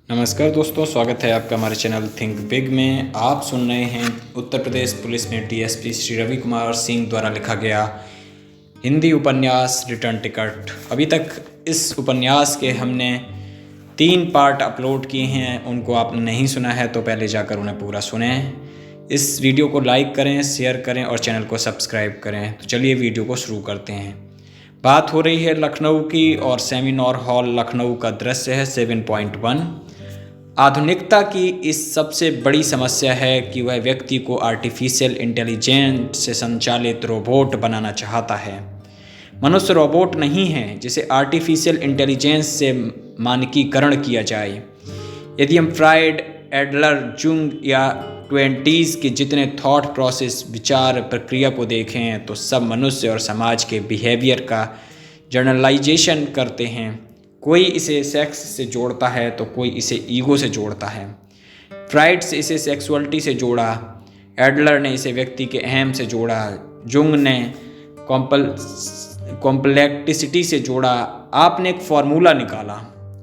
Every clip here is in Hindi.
नमस्कार दोस्तों, स्वागत है आपका हमारे चैनल थिंक बिग में। आप सुन रहे हैं उत्तर प्रदेश पुलिस में डीएसपी श्री रवि कुमार सिंह द्वारा लिखा गया हिंदी उपन्यास रिटर्न टिकट। अभी तक इस उपन्यास के हमने 3 पार्ट अपलोड किए हैं। उनको आपने नहीं सुना है तो पहले जाकर उन्हें पूरा सुनें। इस वीडियो को लाइक करें, शेयर करें और चैनल को सब्सक्राइब करें। तो चलिए वीडियो को शुरू करते हैं। बात हो रही है लखनऊ की और सेमिनार हॉल लखनऊ का दृश्य है 7.1। आधुनिकता की इस सबसे बड़ी समस्या है कि वह व्यक्ति को आर्टिफिशियल इंटेलिजेंस से संचालित रोबोट बनाना चाहता है। मनुष्य रोबोट नहीं है जिसे आर्टिफिशियल इंटेलिजेंस से मानकीकरण किया जाए। यदि हम फ्राइड, एडलर, जुंग या 20s के जितने थॉट प्रोसेस, विचार प्रक्रिया को देखें तो सब मनुष्य और समाज के बिहेवियर का जर्नलाइजेशन करते हैं। कोई इसे सेक्स से जोड़ता है तो कोई इसे ईगो से जोड़ता है। फ्राइड से इसे सेक्सुअलिटी से जोड़ा, एडलर ने इसे व्यक्ति के अहम से जोड़ा, जुंग ने कॉम्प्लेक्सिटी से जोड़ा। आपने एक फॉर्मूला निकाला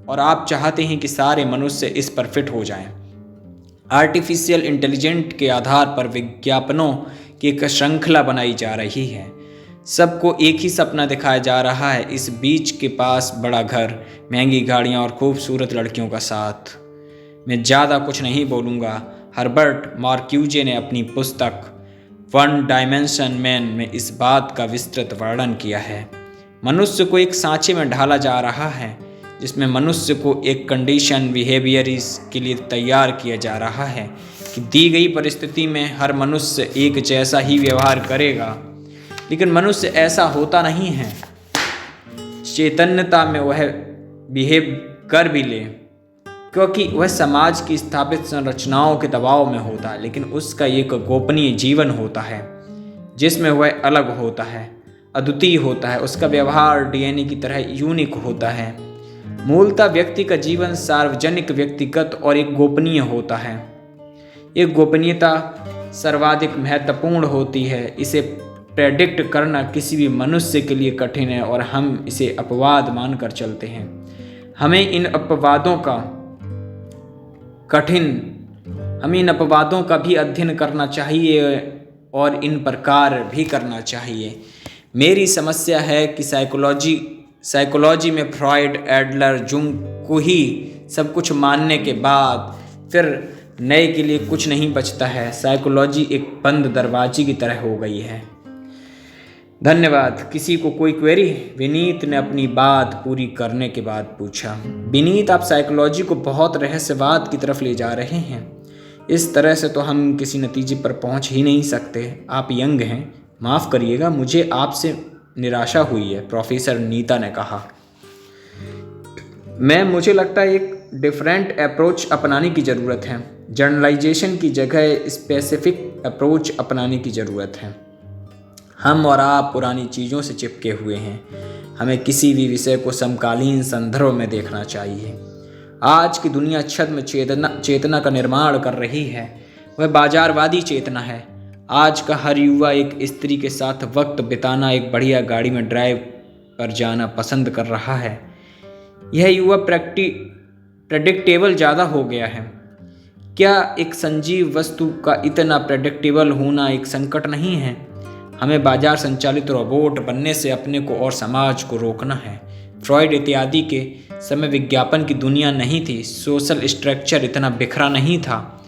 और आप चाहते हैं कि सारे मनुष्य इस पर फिट हो जाएं। आर्टिफिशियल इंटेलिजेंट के आधार पर विज्ञापनों की एक श्रृंखला बनाई जा रही है। सबको एक ही सपना दिखाया जा रहा है, इस बीच के पास बड़ा घर, महंगी गाड़ियाँ और खूबसूरत लड़कियों का साथ। मैं ज़्यादा कुछ नहीं बोलूँगा। हर्बर्ट मार्क्यूजे ने अपनी पुस्तक वन डायमेंशन मैन में इस बात का विस्तृत वर्णन किया है। मनुष्य को एक सांचे में ढाला जा रहा है जिसमें मनुष्य को एक कंडीशन बिहेवियरिस के लिए तैयार किया जा रहा है कि दी गई परिस्थिति में हर मनुष्य एक जैसा ही व्यवहार करेगा। लेकिन मनुष्य ऐसा होता नहीं है। चैतन्यता में वह बिहेव कर भी ले क्योंकि वह समाज की स्थापित संरचनाओं के दबाव में होता है, लेकिन उसका एक गोपनीय जीवन होता है जिसमें वह अलग होता है, अद्वितीय होता है। उसका व्यवहार डीएनए की तरह यूनिक होता है। मूलतः व्यक्ति का जीवन सार्वजनिक, व्यक्तिगत और एक गोपनीय होता है। एक गोपनीयता सर्वाधिक महत्वपूर्ण होती है। इसे प्रेडिक्ट करना किसी भी मनुष्य के लिए कठिन है और हम इसे अपवाद मानकर चलते हैं। हमें इन अपवादों का भी अध्ययन करना चाहिए और इन पर कार्य भी करना चाहिए। मेरी समस्या है कि साइकोलॉजी में फ्रॉइड, एडलर, जुंग को ही सब कुछ मानने के बाद फिर नए के लिए कुछ नहीं बचता है। साइकोलॉजी एक बंद दरवाजे की तरह हो गई है। धन्यवाद। किसी को कोई क्वेरी? विनीत ने अपनी बात पूरी करने के बाद पूछा। विनीत, आप साइकोलॉजी को बहुत रहस्यवाद की तरफ ले जा रहे हैं। इस तरह से तो हम किसी नतीजे पर पहुंच ही नहीं सकते। आप यंग हैं, माफ़ करिएगा, मुझे आपसे निराशा हुई है, प्रोफेसर नीता ने कहा। मुझे लगता है एक डिफरेंट अप्रोच अपनाने की ज़रूरत है। जर्नलाइजेशन की जगह स्पेसिफिक अप्रोच अपनाने की ज़रूरत है। हम और आप पुरानी चीज़ों से चिपके हुए हैं। हमें किसी भी विषय को समकालीन संदर्भ में देखना चाहिए। आज की दुनिया छद्म चेतना का निर्माण कर रही है। वह बाजारवादी चेतना है। आज का हर युवा एक स्त्री के साथ वक्त बिताना, एक बढ़िया गाड़ी में ड्राइव पर जाना पसंद कर रहा है। यह युवा प्रेडिक्टेबल ज़्यादा हो गया है। क्या एक सजीव वस्तु का इतना प्रेडिक्टेबल होना एक संकट नहीं है? हमें बाजार संचालित रोबोट बनने से अपने को और समाज को रोकना है। फ्रॉइड इत्यादि के समय विज्ञापन की दुनिया नहीं थी। सोशल स्ट्रक्चर इतना बिखरा नहीं था।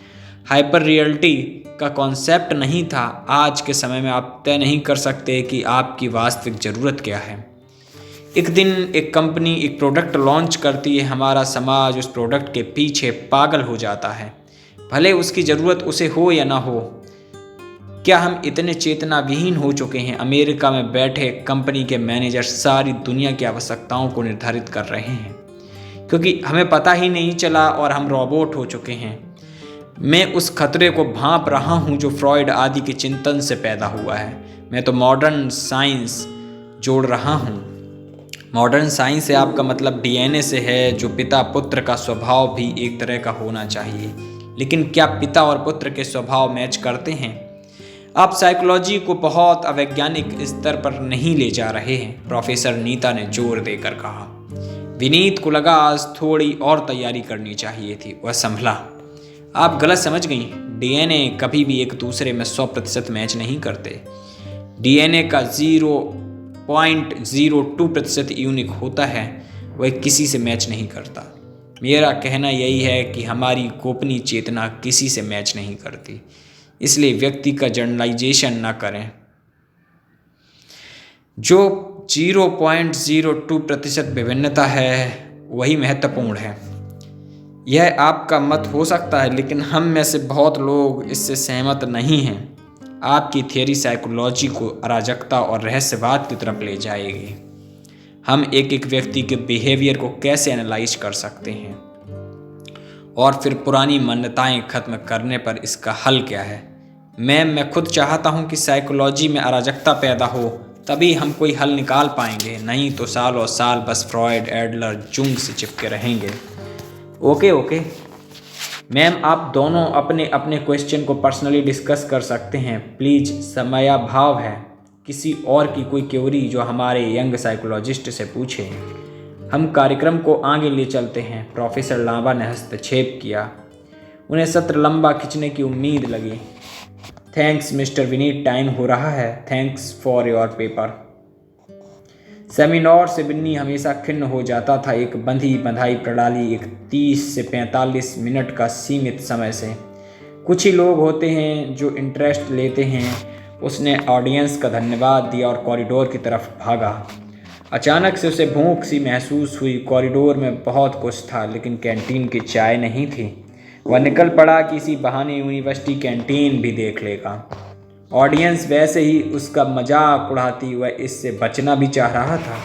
हाइपर रियलिटी का कॉन्सेप्ट नहीं था। आज के समय में आप तय नहीं कर सकते कि आपकी वास्तविक ज़रूरत क्या है। एक दिन एक कंपनी एक प्रोडक्ट लॉन्च करती है। हमारा समाज उस प्रोडक्ट के पीछे पागल हो जाता है, भले उसकी ज़रूरत उसे हो या ना हो। क्या हम इतने चेतना विहीन हो चुके हैं? अमेरिका में बैठे कंपनी के मैनेजर सारी दुनिया की आवश्यकताओं को निर्धारित कर रहे हैं क्योंकि हमें पता ही नहीं चला और हम रोबोट हो चुके हैं। मैं उस खतरे को भांप रहा हूं जो फ्रॉइड आदि के चिंतन से पैदा हुआ है। मैं तो मॉडर्न साइंस जोड़ रहा हूं। मॉडर्न साइंस से आपका मतलब डीएनए से है, जो पिता पुत्र का स्वभाव भी एक तरह का होना चाहिए। लेकिन क्या पिता और पुत्र के स्वभाव मैच करते हैं? आप साइकोलॉजी को बहुत अवैज्ञानिक स्तर पर नहीं ले जा रहे हैं, प्रोफेसर नीता ने जोर देकर कहा। विनीत को लगा आज थोड़ी और तैयारी करनी चाहिए थी। वह संभला। आप गलत समझ गई। डीएनए कभी भी एक दूसरे में 100% मैच नहीं करते। डीएनए का 0.02% यूनिक होता है, वह किसी से मैच नहीं करता। मेरा कहना यही है कि हमारी गोपनीय चेतना किसी से मैच नहीं करती, इसलिए व्यक्ति का जनरलाइजेशन न करें। जो 0.02% विभिन्नता है वही महत्वपूर्ण है। यह आपका मत हो सकता है, लेकिन हम में से बहुत लोग इससे सहमत नहीं हैं। आपकी थियरी साइकोलॉजी को अराजकता और रहस्यवाद की तरफ ले जाएगी। हम एक एक व्यक्ति के बिहेवियर को कैसे एनालाइज कर सकते हैं और फिर पुरानी मान्यताएं खत्म करने पर इसका हल क्या है। मैम, मैं खुद चाहता हूं कि साइकोलॉजी में अराजकता पैदा हो, तभी हम कोई हल निकाल पाएंगे, नहीं तो सालों साल बस फ्रॉयड, एडलर, जुंग से चिपके रहेंगे। ओके मैम, आप दोनों अपने अपने क्वेश्चन को पर्सनली डिस्कस कर सकते हैं। प्लीज़, समयाभाव है। किसी और की कोई क्वेरी जो हमारे यंग साइकोलॉजिस्ट से पूछे। हम कार्यक्रम को आगे ले चलते हैं। प्रोफेसर लांबा ने हस्तक्षेप किया। उन्हें सत्र लंबा खींचने की उम्मीद लगी। थैंक्स मिस्टर विनीत, टाइम हो रहा है। Thanks for your paper. Seminar से बिन्नी हमेशा खिन्न हो जाता था। एक बंधी बंधाई प्रणाली, एक 30 से 45 मिनट का सीमित समय से। कुछ ही लोग होते हैं जो इंटरेस्ट लेते हैं। उसने ऑडियंस का धन्यवाद दिया और कॉरिडोर की तरफ भागा। अचानक से उसे भूख सी महसूस हुई। कॉरिडोर में बहुत कुछ था, लेकिन कैंटीन की चाय नहीं थी। वह निकल पड़ा कि इसी बहाने यूनिवर्सिटी कैंटीन भी देख लेगा। ऑडियंस वैसे ही उसका मजाक उड़ाती, वह इससे बचना भी चाह रहा था।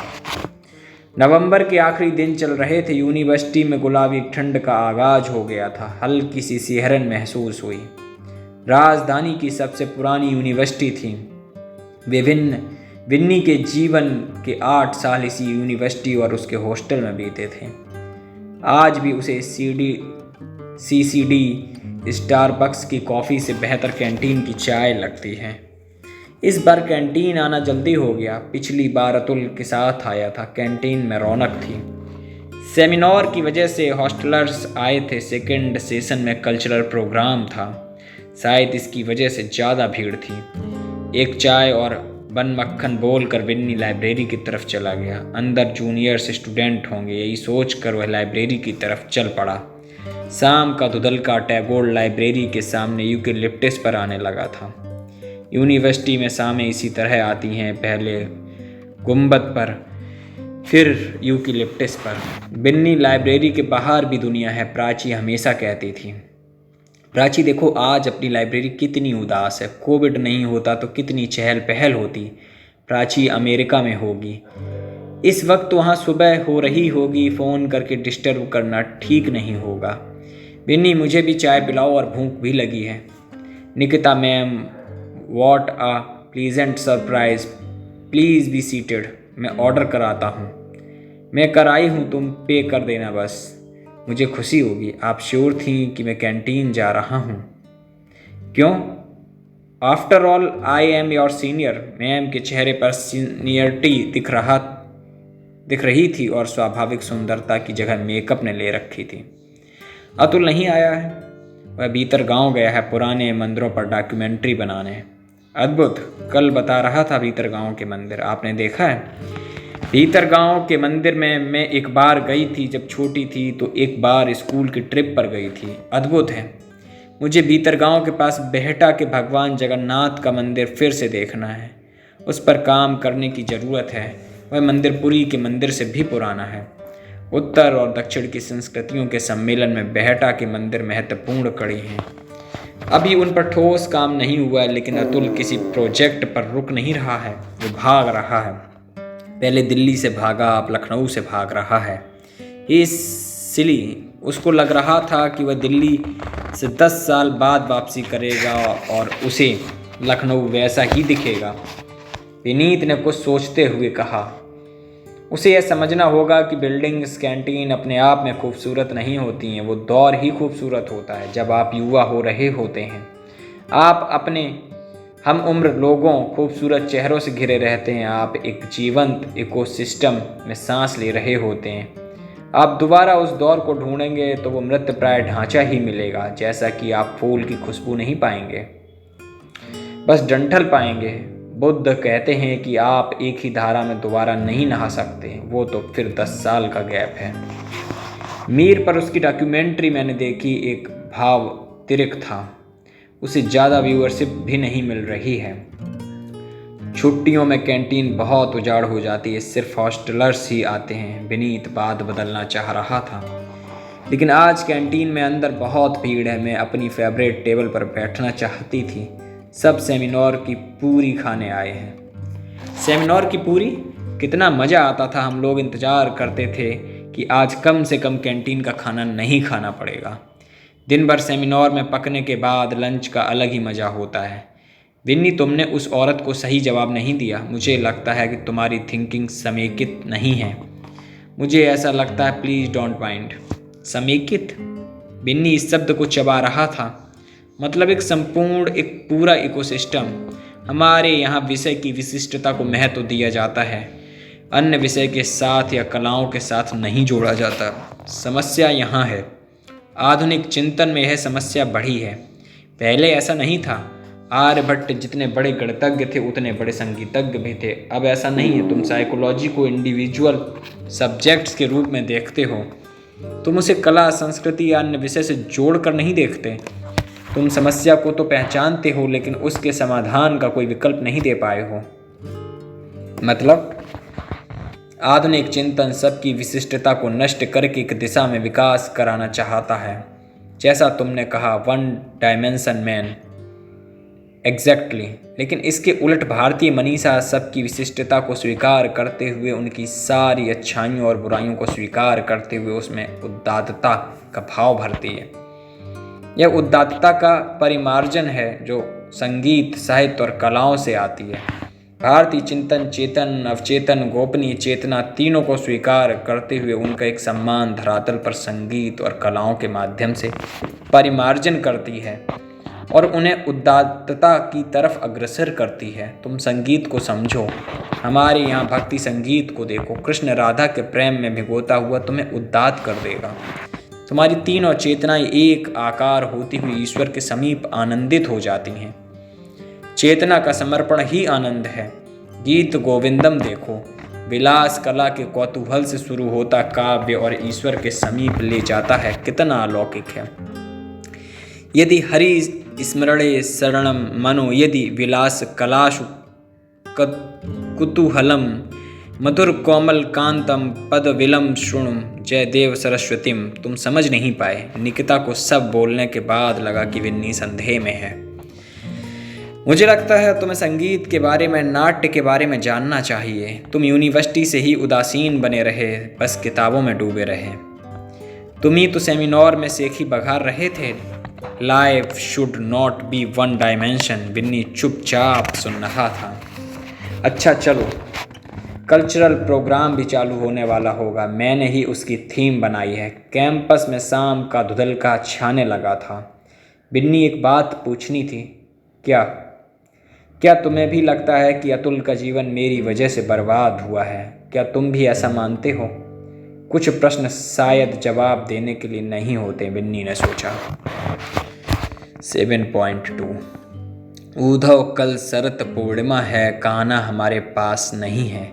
नवंबर के आखिरी दिन चल रहे थे। यूनिवर्सिटी में गुलाबी ठंड का आगाज हो गया था। हल्की सी सिहरन महसूस हुई। राजधानी की सबसे पुरानी यूनिवर्सिटी थी। विन्नी के जीवन के 8 साल इसी यूनिवर्सिटी और उसके हॉस्टल में बीते थे। आज भी उसे सीसीडी स्टारबक्स की कॉफ़ी से बेहतर कैंटीन की चाय लगती है। इस बार कैंटीन आना जल्दी हो गया। पिछली बार अतुल के साथ आया था। कैंटीन में रौनक थी। सेमिनार की वजह से हॉस्टलर्स आए थे। सेकंड सेशन में कल्चरल प्रोग्राम था, शायद इसकी वजह से ज़्यादा भीड़ थी। एक चाय और बन मक्खन बोल कर विन्नी लाइब्रेरी की तरफ चला गया। अंदर जूनियर्स स्टूडेंट होंगे, यही सोचकर वह लाइब्रेरी की तरफ चल पड़ा। शाम का धुंधलका टैगोर लाइब्रेरी के सामने यूकेलिप्टस पर आने लगा था। यूनिवर्सिटी में शामें इसी तरह आती हैं, पहले गुंबद पर, फिर यूकेलिप्टस पर। बिन्नी, लाइब्रेरी के बाहर भी दुनिया है, प्राची हमेशा कहती थी। प्राची, देखो आज अपनी लाइब्रेरी कितनी उदास है। कोविड नहीं होता तो कितनी चहल पहल होती। प्राची अमेरिका में होगी, इस वक्त वहाँ सुबह हो रही होगी। फ़ोन करके डिस्टर्ब करना ठीक नहीं होगा। बिन्नी, मुझे भी चाय पिलाओ और भूख भी लगी है। Nikita ma'am, what a pleasant surprise. Please be seated. मैं ऑर्डर कराता हूँ। मैं कर आई हूँ, तुम पे कर देना बस। मुझे खुशी होगी। आप श्योर थी कि मैं कैंटीन जा रहा हूँ? क्यों? After all I am your senior. Ma'am के चेहरे पर सीनियरिटी दिख रही थी और स्वाभाविक सुंदरता की जगह मेकअप ने ले रखी थी। अतुल नहीं आया है। वह भीतर गांव गया है पुराने मंदिरों पर डॉक्यूमेंट्री बनाने। अद्भुत, कल बता रहा था भीतर गांव के मंदिर। आपने देखा है? भीतर गांव के मंदिर में मैं एक बार गई थी जब छोटी थी, तो एक बार स्कूल की ट्रिप पर गई थी। अद्भुत है। मुझे भीतर गांव के पास बेहटा के भगवान जगन्नाथ का मंदिर फिर से देखना है। उस पर काम करने की ज़रूरत है। वह मंदिर पुरी के मंदिर से भी पुराना है। उत्तर और दक्षिण की संस्कृतियों के सम्मेलन में बेहटा के मंदिर महत्वपूर्ण कड़ी हैं। अभी उन पर ठोस काम नहीं हुआ है, लेकिन अतुल किसी प्रोजेक्ट पर रुक नहीं रहा है। वो भाग रहा है। पहले दिल्ली से भागा, अब लखनऊ से भाग रहा है। इसलिए उसको लग रहा था कि वह दिल्ली से 10 साल बाद वापसी करेगा और उसे लखनऊ वैसा ही दिखेगा। विनीत ने कुछ सोचते हुए कहा, उसे यह समझना होगा कि बिल्डिंग्स, कैंटीन अपने आप में खूबसूरत नहीं होती हैं। वो दौर ही खूबसूरत होता है जब आप युवा हो रहे होते हैं। आप अपने हम उम्र लोगों, खूबसूरत चेहरों से घिरे रहते हैं। आप एक जीवंत इकोसिस्टम में सांस ले रहे होते हैं। आप दोबारा उस दौर को ढूंढेंगे तो वो मृतप्राय ढांचा ही मिलेगा, जैसा कि आप फूल की खुशबू नहीं पाएंगे, बस डंठल पाएंगे। बुद्ध कहते हैं कि आप एक ही धारा में दोबारा नहीं नहा सकते, वो तो फिर 10 साल का गैप है। मीर पर उसकी डॉक्यूमेंट्री मैंने देखी, एक भाव तिरक था, उसे ज़्यादा व्यूअरशिप भी नहीं मिल रही है। छुट्टियों में कैंटीन बहुत उजाड़ हो जाती है, सिर्फ हॉस्टलर्स ही आते हैं। विनीत बात बदलना चाह रहा था, लेकिन आज कैंटीन में अंदर बहुत भीड़ है। मैं अपनी फेवरेट टेबल पर बैठना चाहती थी। सब सेमिनार की पूरी खाने आए हैं। सेमिनार की पूरी, कितना मज़ा आता था। हम लोग इंतज़ार करते थे कि आज कम से कम कैंटीन का खाना नहीं खाना पड़ेगा। दिन भर सेमिनार में पकने के बाद लंच का अलग ही मज़ा होता है। विन्नी, तुमने उस औरत को सही जवाब नहीं दिया। मुझे लगता है कि तुम्हारी थिंकिंग समेकित नहीं है। मुझे ऐसा लगता है, प्लीज़ डोंट माइंड। समेकित? विन्नी इस शब्द को चबा रहा था। मतलब एक संपूर्ण, एक पूरा इकोसिस्टम। हमारे यहाँ विषय की विशिष्टता को महत्व दिया जाता है, अन्य विषय के साथ या कलाओं के साथ नहीं जोड़ा जाता। समस्या यहाँ है, आधुनिक चिंतन में यह समस्या बढ़ी है। पहले ऐसा नहीं था। आर्यभट्ट जितने बड़े गणितज्ञ थे उतने बड़े संगीतज्ञ भी थे। अब ऐसा नहीं है। तुम साइकोलॉजी को इंडिविजुअल सब्जेक्ट्स के रूप में देखते हो। तुम उसे कला, संस्कृति या अन्य विषय से जोड़ कर नहीं देखते। तुम समस्या को तो पहचानते हो, लेकिन उसके समाधान का कोई विकल्प नहीं दे पाए हो। मतलब आधुनिक चिंतन सबकी विशिष्टता को नष्ट करके एक दिशा में विकास कराना चाहता है, जैसा तुमने कहा, 1 डायमेंशन मैन। एग्जैक्टली। लेकिन इसके उलट भारतीय मनीषा सबकी विशिष्टता को स्वीकार करते हुए, उनकी सारी अच्छाइयों और बुराइयों को स्वीकार करते हुए उसमें उदात्तता का भाव भरती है। यह उदात्तता का परिमार्जन है जो संगीत, साहित्य और कलाओं से आती है। भारतीय चिंतन चेतन, अवचेतन, गोपनीय चेतना तीनों को स्वीकार करते हुए उनका एक सम्मान धरातल पर संगीत और कलाओं के माध्यम से परिमार्जन करती है और उन्हें उदात्तता की तरफ अग्रसर करती है। तुम संगीत को समझो। हमारे यहाँ भक्ति संगीत को देखो। कृष्ण राधा के प्रेम में भिगोता हुआ तुम्हें उदात्त कर देगा। तुम्हारी तीनों चेतनाएं एक आकार होती हुई ईश्वर के समीप आनंदित हो जाती हैं। चेतना का समर्पण ही आनंद है। गीत गोविंदम देखो, विलास कला के कौतूहल से शुरू होता काव्य और ईश्वर के समीप ले जाता है। कितना अलौकिक है। यदि हरि स्मरणे शरणम मनो, यदि विलास कलाशु कुतूहलम, मधुर कोमल कांतम पद विलम शृणुम, जय देव सरस्वतीम। तुम समझ नहीं पाए। निकिता को सब बोलने के बाद लगा कि विन्नी संदेह में है। मुझे लगता है तुम्हें संगीत के बारे में, नाट्य के बारे में जानना चाहिए। तुम यूनिवर्सिटी से ही उदासीन बने रहे, बस किताबों में डूबे रहे। तुम ही तो सेमिनार में सेखी बघार रहे थे, life should not be 1 dimension. Winnie चुपचाप सुन रहा था। अच्छा चलो, कल्चरल प्रोग्राम भी चालू होने वाला होगा। मैंने ही उसकी थीम बनाई है। कैंपस में शाम का धुंधलका छाने लगा था। बिन्नी, एक बात पूछनी थी। क्या तुम्हें भी लगता है कि अतुल का जीवन मेरी वजह से बर्बाद हुआ है? क्या तुम भी ऐसा मानते हो? कुछ प्रश्न शायद जवाब देने के लिए नहीं होते, बिन्नी ने सोचा। 7.2 उद्धव, कल शरत पूर्णिमा है, कान्हा हमारे पास नहीं है।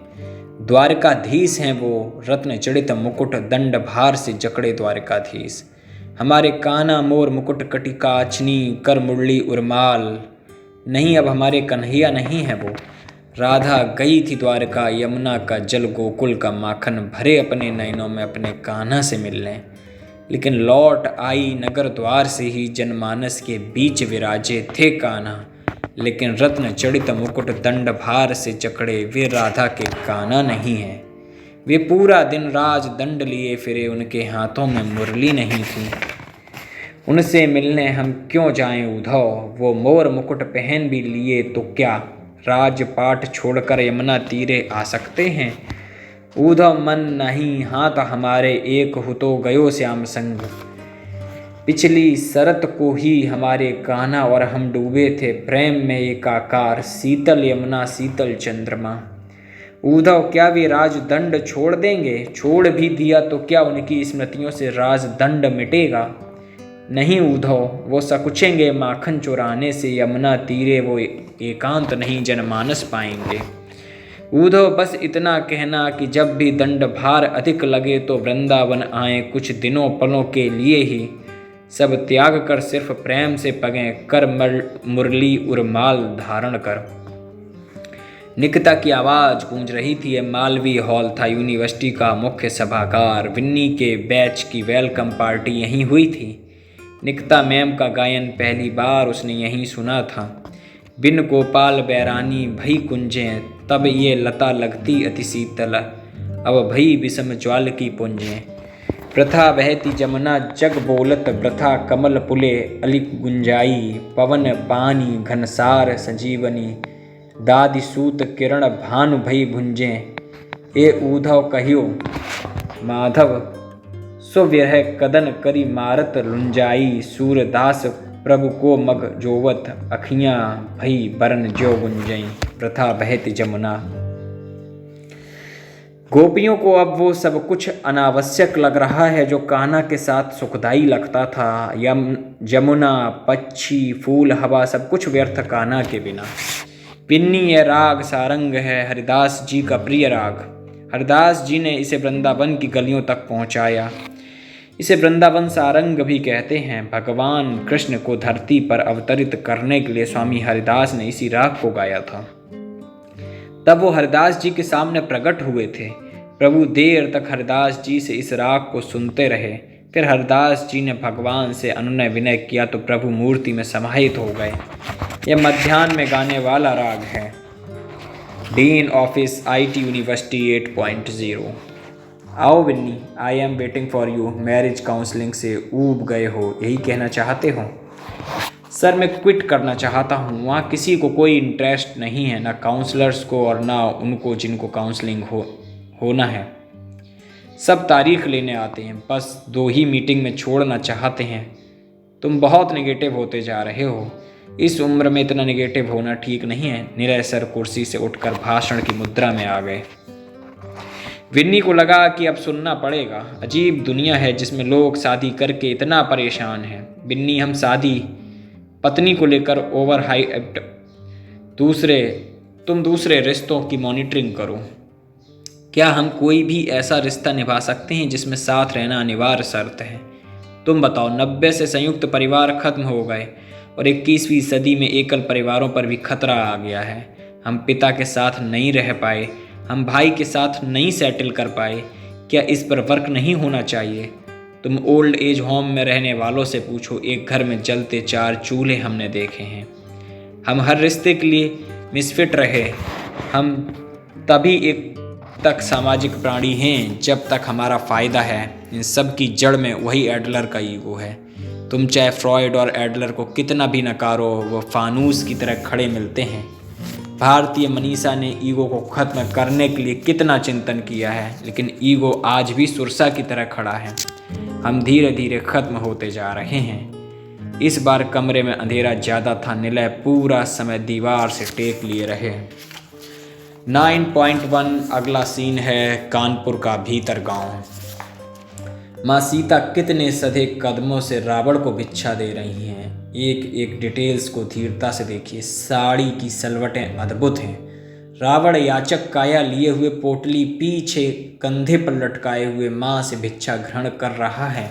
द्वारकाधीश हैं वो, रत्न जड़ित मुकुट दंड भार से जकड़े द्वारकाधीश। हमारे कान्हा मोर मुकुट कटिका अचनी कर मुरली उर्माल। नहीं, अब हमारे कन्हैया नहीं है वो। राधा गई थी द्वारका, यमुना का जल गोकुल का माखन भरे अपने नयनों में अपने कान्हा से मिलने, लेकिन लौट आई नगर द्वार से ही। जनमानस के बीच विराजे थे कान्हा, लेकिन रत्न जड़ित मुकुट दंड भार से जकड़े वे राधा के कान्हा नहीं है। वे पूरा दिन राज दंड लिए फिरे, उनके हाथों में मुरली नहीं थी। उनसे मिलने हम क्यों जाएं उद्धव? वो मोर मुकुट पहन भी लिए तो क्या राजपाट छोड़कर यमुना तीरे आ सकते हैं? उद्धव, मन नहीं हाथ हमारे एक हो तो गयो श्याम संग। पिछली शरत को ही हमारे कान्हा और हम डूबे थे प्रेम में एकाकार, शीतल यमुना शीतल चंद्रमा। उद्धव, क्या वे राजदंड छोड़ देंगे? छोड़ भी दिया तो क्या उनकी स्मृतियों से राजदंड मिटेगा? नहीं उद्धव, वो सकुचेंगे माखन चुराने से, यमुना तीरे वो एकांत नहीं जनमानस पाएंगे। उद्धव, बस इतना कहना कि जब भी दंड भार अधिक लगे तो वृंदावन आए, कुछ दिनों पलों के लिए ही, सब त्याग कर सिर्फ प्रेम से पगे, कर मुरली उर्माल धारण कर। निकिता की आवाज़ गूंज रही थी। यह मालवीय हॉल था, यूनिवर्सिटी का मुख्य सभागार। विन्नी के बैच की वेलकम पार्टी यहीं हुई थी। निकिता मैम का गायन पहली बार उसने यहीं सुना था। बिन गोपाल बैरानी भई कुंजें, तब ये लता लगती अति शीतल, अब भई विषम ज्वाल की पुंजें। प्रथा बहती जमुना जग बोलत, प्रथा कमल पुले अली गुंजाई, पवन पानी घनसार संजीवनी, दादी सूत किरण भानु भई भुंजें। ए उद्धव कहियो माधव, सुविरह कदन करी मारत लुंजाई, सूरदास प्रभु को मग जोवत, अखियाँ भई बरन ज्यो गुंजई। प्रथा बहती जमुना। गोपियों को अब वो सब कुछ अनावश्यक लग रहा है जो कान्हा के साथ सुखदाई लगता था। यमुना, पक्षी, फूल, हवा, सब कुछ व्यर्थ कान्हा के बिना। पिन्नी, यह राग सारंग है, हरिदास जी का प्रिय राग। हरिदास जी ने इसे वृंदावन की गलियों तक पहुंचाया। इसे वृंदावन सारंग भी कहते हैं। भगवान कृष्ण को धरती पर अवतरित करने के लिए स्वामी हरिदास ने इसी राग को गाया था। तब वो हरिदास जी के सामने प्रकट हुए थे। प्रभु देर तक हरिदास जी से इस राग को सुनते रहे। फिर हरिदास जी ने भगवान से अनुनय विनय किया तो प्रभु मूर्ति में समाहित हो गए। यह मध्याह्न में गाने वाला राग है। Dean office, IT university 8.0। आओ Winnie, I am waiting for you. Marriage counselling से ऊब गए हो, यही कहना चाहते हो? सर, मैं क्विट करना चाहता हूँ। वहाँ किसी को कोई इंटरेस्ट नहीं है, ना काउंसलर्स को और ना उनको जिनको काउंसलिंग होना है। सब तारीख लेने आते हैं, बस 2 ही मीटिंग में छोड़ना चाहते हैं। तुम बहुत नेगेटिव होते जा रहे हो। इस उम्र में इतना नेगेटिव होना ठीक नहीं है। निरय सर कुर्सी से उठकर भाषण की मुद्रा में आ गए। विन्नी को लगा कि अब सुनना पड़ेगा। अजीब दुनिया है जिसमें लोग शादी करके इतना परेशान हैं। विन्नी, हम शादी पत्नी को लेकर ओवर हाइप्ड, तुम दूसरे रिश्तों की मॉनिटरिंग करो। क्या हम कोई भी ऐसा रिश्ता निभा सकते हैं जिसमें साथ रहना अनिवार्य शर्त है? तुम बताओ। 90 से संयुक्त परिवार खत्म हो गए और 21वीं सदी में एकल परिवारों पर भी खतरा आ गया है। हम पिता के साथ नहीं रह पाए, हम भाई के साथ नहीं सेटल कर पाए। क्या इस पर वर्क नहीं होना चाहिए? तुम ओल्ड एज होम में रहने वालों से पूछो, एक घर में जलते 4 चूल्हे हमने देखे हैं। हम हर रिश्ते के लिए मिसफिट रहे। हम तभी एक तक सामाजिक प्राणी हैं जब तक हमारा फ़ायदा है। इन सब की जड़ में वही एडलर का ईगो है। तुम चाहे फ्रॉयड और एडलर को कितना भी नकारो, वो फानूस की तरह खड़े मिलते हैं। भारतीय मनीषा ने ईगो को ख़त्म करने के लिए कितना चिंतन किया है, लेकिन ईगो आज भी सुरसा की तरह खड़ा है। हम धीरे धीरे ख़त्म होते जा रहे हैं। इस बार कमरे में अंधेरा ज़्यादा था। निलय पूरा समय दीवार से टेक लिए रहे। 9.1 अगला सीन है कानपुर का भीतर गांव। माँ सीता कितने सधे कदमों से रावण को भिक्षा दे रही हैं। एक एक डिटेल्स को धीरता से देखिए। साड़ी की सलवटें अद्भुत हैं। रावण याचक काया लिए हुए पोटली पीछे कंधे पर लटकाए हुए माँ से भिक्षा ग्रहण कर रहा है।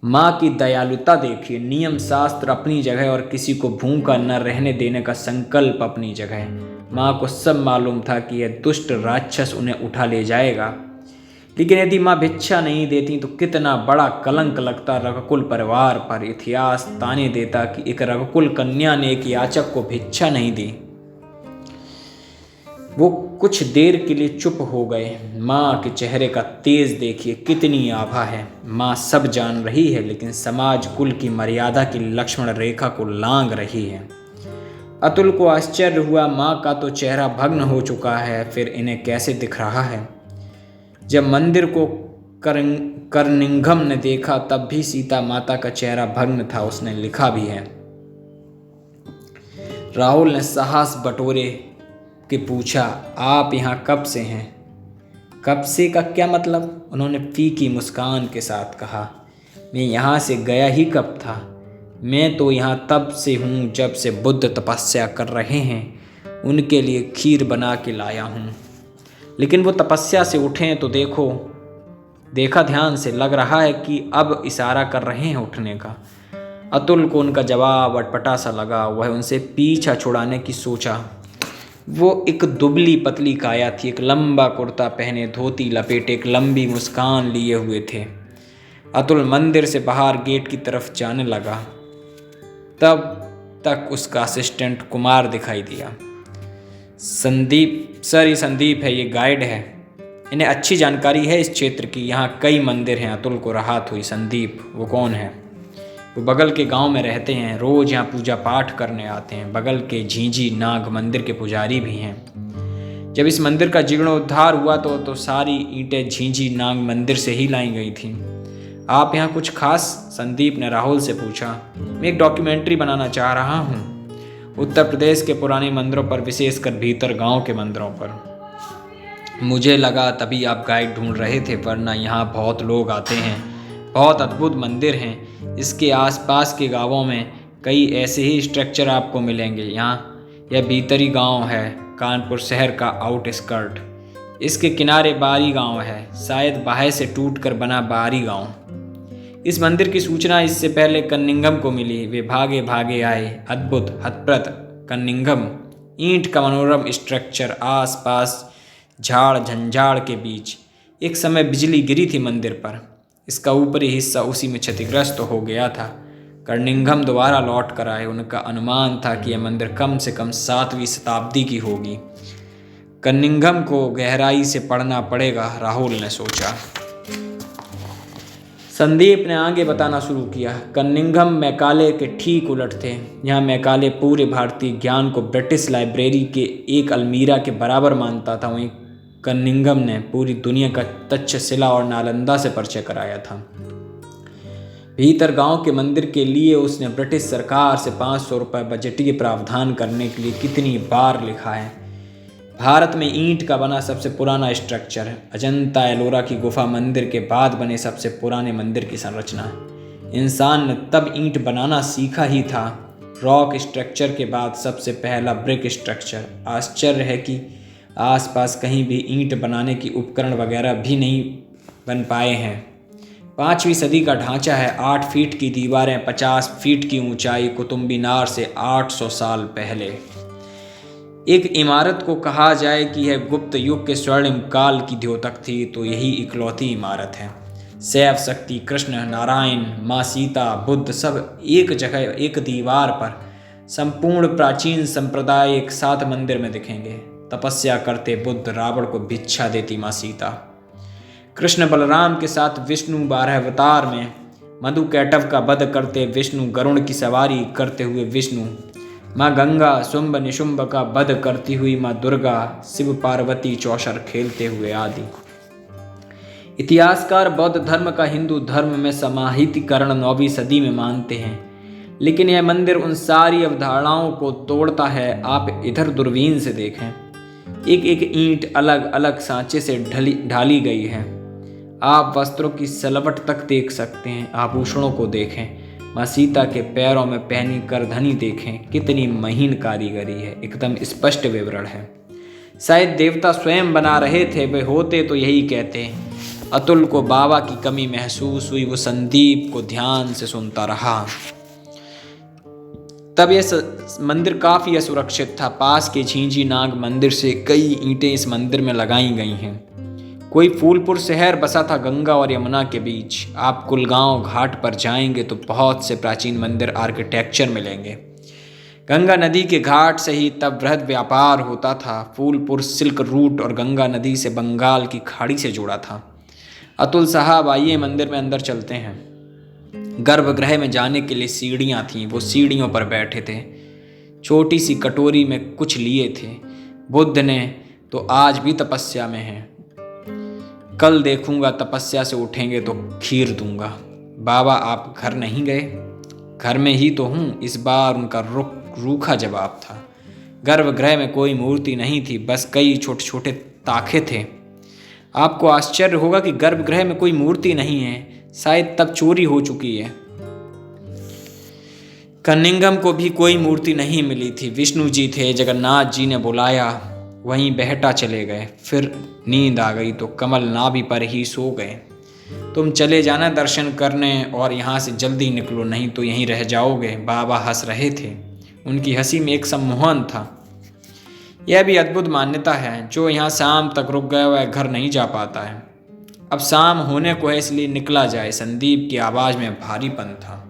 माँ की दयालुता देखिए। नियम शास्त्र अपनी जगह और किसी को भूखा न रहने देने का संकल्प अपनी जगह। माँ को सब मालूम था कि यह दुष्ट राक्षस उन्हें उठा ले जाएगा, लेकिन यदि माँ भिक्षा नहीं देती तो कितना बड़ा कलंक लगता रघुकुल परिवार पर। इतिहास ताने देता कि एक रघुकुल कन्या ने एक याचक को भिक्षा नहीं दी। वो कुछ देर के लिए चुप हो गए। माँ के चेहरे का तेज देखिए, कितनी आभा है। माँ सब जान रही है, लेकिन समाज कुल की मर्यादा की लक्ष्मण रेखा को लांघ रही है। अतुल को आश्चर्य हुआ। माँ का तो चेहरा भग्न हो चुका है, फिर इन्हें कैसे दिख रहा है? जब मंदिर को करनिंघम ने देखा तब भी सीता माता का चेहरा भग्न था। उसने लिखा भी है। राहुल ने साहस बटोरे के पूछा, आप यहाँ कब से हैं? कब से का क्या मतलब? उन्होंने फीकी मुस्कान के साथ कहा, मैं यहाँ से गया ही कब था। मैं तो यहाँ तब से हूँ जब से बुद्ध तपस्या कर रहे हैं। उनके लिए खीर बना के लाया हूँ। लेकिन वो तपस्या से उठें तो देखा ध्यान से, लग रहा है कि अब इशारा कर रहे हैं उठने का। अतुल को उनका जवाब अटपटा सा लगा। वह उनसे पीछा छुड़ाने की सोचा। वो एक दुबली पतली काया थी, एक लंबा कुर्ता पहने, धोती लपेटे, एक लंबी मुस्कान लिए हुए थे। अतुल मंदिर से बाहर गेट की तरफ जाने लगा। तब तक उसका असिस्टेंट कुमार दिखाई दिया। संदीप सर, ये संदीप है, ये गाइड है। इन्हें अच्छी जानकारी है इस क्षेत्र की, यहाँ कई मंदिर हैं। अतुल को राहत हुई। संदीप, वो कौन है? वो बगल के गांव में रहते हैं, रोज यहाँ पूजा पाठ करने आते हैं। बगल के झींझी नाग मंदिर के पुजारी भी हैं। जब इस मंदिर का जीर्णोद्धार हुआ तो सारी ईंटें झींझी नाग मंदिर से ही लाई गई थीं। आप यहाँ कुछ खास? संदीप ने राहुल से पूछा। मैं एक डॉक्यूमेंट्री बनाना चाह रहा हूँ, उत्तर प्रदेश के पुराने मंदिरों पर, विशेषकर भीतर गांव के मंदिरों पर। मुझे लगा तभी आप गाइड ढूंढ रहे थे, वरना यहाँ बहुत लोग आते हैं। बहुत अद्भुत मंदिर हैं। इसके आसपास के गांवों में कई ऐसे ही स्ट्रक्चर आपको मिलेंगे। यहाँ यह भीतरी गांव है, कानपुर शहर का आउटस्कर्ट। इसके किनारे बारी गांव है, शायद बाहे से टूटकर बना बारी गांव। इस मंदिर की सूचना इससे पहले कन्निंगम को मिली। वे भागे भागे आए। अद्भुत, हतप्रत कन्निंगम, ईंट का मनोरम स्ट्रक्चर, आसपास झाड़ झंझाड़ के बीच। एक समय बिजली गिरी थी मंदिर पर। इसका ऊपरी हिस्सा उसी में क्षतिग्रस्त हो गया था। कर्निंघम दोबारा लौट कर आए। उनका अनुमान था कि यह मंदिर कम से कम 7वीं शताब्दी की होगी। कर्निंघम को गहराई से पढ़ना पड़ेगा, राहुल ने सोचा। संदीप ने आगे बताना शुरू किया। कर्निंघम मैकाले के ठीक उलट थे। यहाँ मैकाले पूरे भारतीय ज्ञान को ब्रिटिश लाइब्रेरी के एक अलमीरा के बराबर मानता था। वहीं कर्निंघम ने पूरी दुनिया का तक्षशिला और नालंदा से परिचय कराया था। भीतर गांव के मंदिर के लिए उसने ब्रिटिश सरकार से 500 रुपये बजटीय प्रावधान करने के लिए कितनी बार लिखा है। भारत में ईंट का बना सबसे पुराना स्ट्रक्चर, अजंता एलोरा की गुफा मंदिर के बाद बने सबसे पुराने मंदिर की संरचना। इंसान ने तब ईंट बनाना सीखा ही था। रॉक स्ट्रक्चर के बाद सबसे पहला ब्रिक स्ट्रक्चर। आश्चर्य है कि आसपास कहीं भी ईंट बनाने की उपकरण वगैरह भी नहीं बन पाए हैं। 5वीं सदी का ढांचा है। 8 फीट की दीवारें, 50 फीट की ऊंचाई, कुतुब मीनार से 800 साल पहले। एक इमारत को कहा जाए कि यह गुप्त युग के स्वर्णिम काल की द्योतक थी तो यही इकलौती इमारत है। शैव शक्ति, कृष्ण, नारायण, माँ सीता, बुद्ध सब एक जगह, एक दीवार पर। संपूर्ण प्राचीन संप्रदाय एक साथ मंदिर में दिखेंगे। तपस्या करते बुद्ध, रावण को भिक्षा देती माँ सीता, कृष्ण बलराम के साथ विष्णु 12 अवतार में, मधु कैटव का वध करते विष्णु, गरुड़ की सवारी करते हुए विष्णु, माँ गंगा शुंभ निशुंभ का वध करती हुई माँ दुर्गा, शिव पार्वती चौसर खेलते हुए आदि। इतिहासकार बौद्ध धर्म का हिंदू धर्म में समाहितीकरण 9वीं सदी में मानते हैं, लेकिन यह मंदिर उन सारी अवधारणाओं को तोड़ता है। आप इधर दूरबीन से देखें, एक एक ईंट अलग अलग सांचे से ढाली गई है। आप वस्त्रों की सलवट तक देख सकते हैं। आभूषणों को देखें, माँ सीता के पैरों में पहनी करधनी देखें, कितनी महीन कारीगरी है। एकदम स्पष्ट विवरण है। शायद देवता स्वयं बना रहे थे। वे होते तो यही कहते। अतुल को बाबा की कमी महसूस हुई। वो संदीप को ध्यान से सुनता रहा। तब यह मंदिर काफ़ी असुरक्षित था। पास के झींझी नाग मंदिर से कई ईंटें इस मंदिर में लगाई गई हैं। कोई फूलपुर शहर बसा था गंगा और यमुना के बीच। आप कुलगांव घाट पर जाएंगे तो बहुत से प्राचीन मंदिर आर्किटेक्चर मिलेंगे। गंगा नदी के घाट से ही तब वृहद व्यापार होता था। फूलपुर सिल्क रूट और गंगा नदी से बंगाल की खाड़ी से जुड़ा था। अतुल साहब, आइए मंदिर में अंदर चलते हैं। गर्भगृह में जाने के लिए सीढ़ियाँ थीं। वो सीढ़ियों पर बैठे थे। छोटी सी कटोरी में कुछ लिए थे। बुद्ध ने तो आज भी तपस्या में हैं। कल देखूंगा, तपस्या से उठेंगे तो खीर दूंगा। बाबा, आप घर नहीं गए? घर में ही तो हूँ। इस बार उनका रूखा जवाब था। गर्भगृह में कोई मूर्ति नहीं थी, बस कई छोटे छोटे ताखे थे। आपको आश्चर्य होगा कि गर्भगृह में कोई मूर्ति नहीं है, शायद तब चोरी हो चुकी है। कनिंघम को भी कोई मूर्ति नहीं मिली थी। विष्णु जी थे, जगन्नाथ जी ने बुलाया, वहीं बहटा चले गए। फिर नींद आ गई तो कमल नाभि पर ही सो गए। तुम चले जाना दर्शन करने और यहाँ से जल्दी निकलो, नहीं तो यहीं रह जाओगे। बाबा हंस रहे थे, उनकी हंसी में एक सम्मोहन था। यह भी अद्भुत मान्यता है, जो यहाँ शाम तक रुक गया वह घर नहीं जा पाता है। अब शाम होने को है, इसलिए निकला जाए। संदीप की आवाज़ में भारीपन था।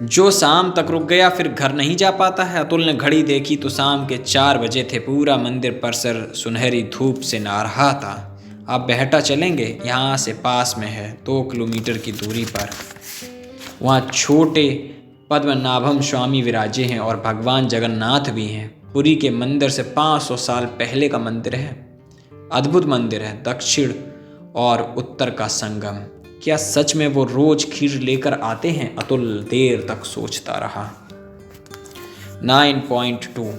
जो शाम तक रुक गया फिर घर नहीं जा पाता है। अतुल ने घड़ी देखी तो शाम के 4 बजे थे। पूरा मंदिर परिसर सुनहरी धूप से नहा रहा था। आप बहटा चलेंगे? यहाँ से पास में है, 2 किलोमीटर की दूरी पर। वहाँ छोटे पद्मनाभम स्वामी विराजे हैं और भगवान जगन्नाथ भी हैं। पुरी के मंदिर से 500 साल पहले का मंदिर है। अद्भुत मंदिर है, दक्षिण और उत्तर का संगम। क्या सच में वो रोज खीर लेकर आते हैं? अतुल देर तक सोचता रहा। 9.2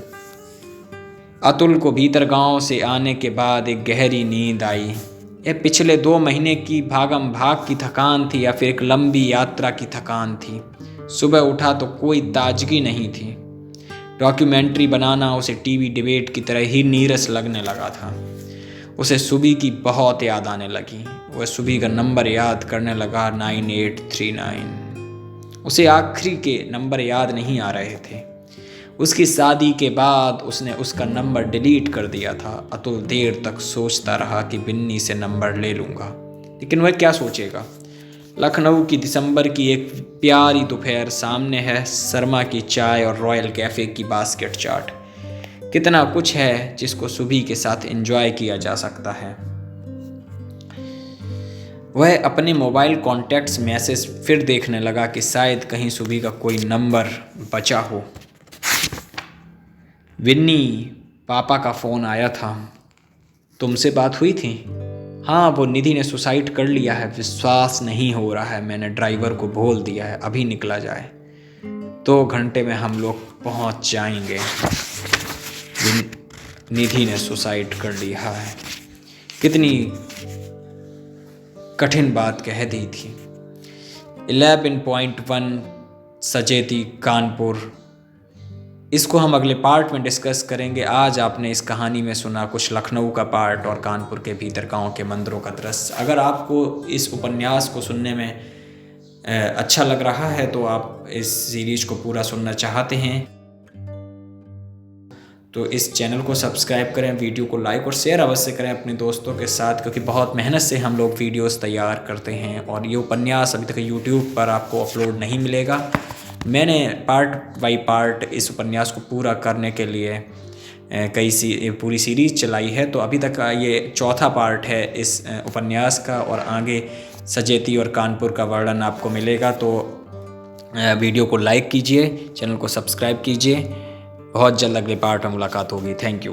अतुल को भीतर गांव से आने के बाद एक गहरी नींद आई। यह पिछले 2 महीने की भागम भाग की थकान थी या फिर एक लंबी यात्रा की थकान थी। सुबह उठा तो कोई ताजगी नहीं थी। डॉक्यूमेंट्री बनाना उसे टीवी डिबेट की तरह ही नीरस लगने लगा था। उसे सुबह की बहुत याद आने लगी। वह सुबह का नंबर याद करने लगा, 9839। उसे आखिरी के नंबर याद नहीं आ रहे थे। उसकी शादी के बाद उसने उसका नंबर डिलीट कर दिया था। अतुल देर तक सोचता रहा कि बिन्नी से नंबर ले लूँगा, लेकिन वह क्या सोचेगा। लखनऊ की दिसंबर की एक प्यारी दोपहर सामने है। शर्मा की चाय और रॉयल कैफ़े की बास्केट चाट। कितना कुछ है जिसको सुबह के साथ एंजॉय किया जा सकता है। वह अपने मोबाइल कॉन्टैक्ट्स मैसेज फिर देखने लगा कि शायद कहीं सुबह का कोई नंबर बचा हो। विन्नी, पापा का फ़ोन आया था, तुमसे बात हुई थी? हाँ, वो निधि ने सुसाइड कर लिया है। विश्वास नहीं हो रहा है। मैंने ड्राइवर को बोल दिया है, अभी निकला जाए। 2 घंटे में हम लोग पहुंच जाएंगे। निधि ने सुसाइड कर लिया है। कितनी कठिन बात कह दी थी। 11.1 सचेती कानपुर। इसको हम अगले पार्ट में डिस्कस करेंगे। आज आपने इस कहानी में सुना कुछ लखनऊ का पार्ट और कानपुर के भीतर गांव के मंदिरों का दृश्य। अगर आपको इस उपन्यास को सुनने में अच्छा लग रहा है तो आप इस सीरीज को पूरा सुनना चाहते हैं तो इस चैनल को सब्सक्राइब करें, वीडियो को लाइक और शेयर अवश्य करें अपने दोस्तों के साथ, क्योंकि बहुत मेहनत से हम लोग वीडियोस तैयार करते हैं और ये उपन्यास अभी तक यूट्यूब पर आपको अपलोड नहीं मिलेगा। मैंने पार्ट बाय पार्ट इस उपन्यास को पूरा करने के लिए पूरी सीरीज़ चलाई है। तो अभी तक ये 4था पार्ट है इस उपन्यास का और आगे सचेती और कानपुर का वर्णन आपको मिलेगा। तो वीडियो को लाइक कीजिए, चैनल को सब्सक्राइब कीजिए। बहुत जल्द अगले पार्ट में मुलाकात होगी। Thank you.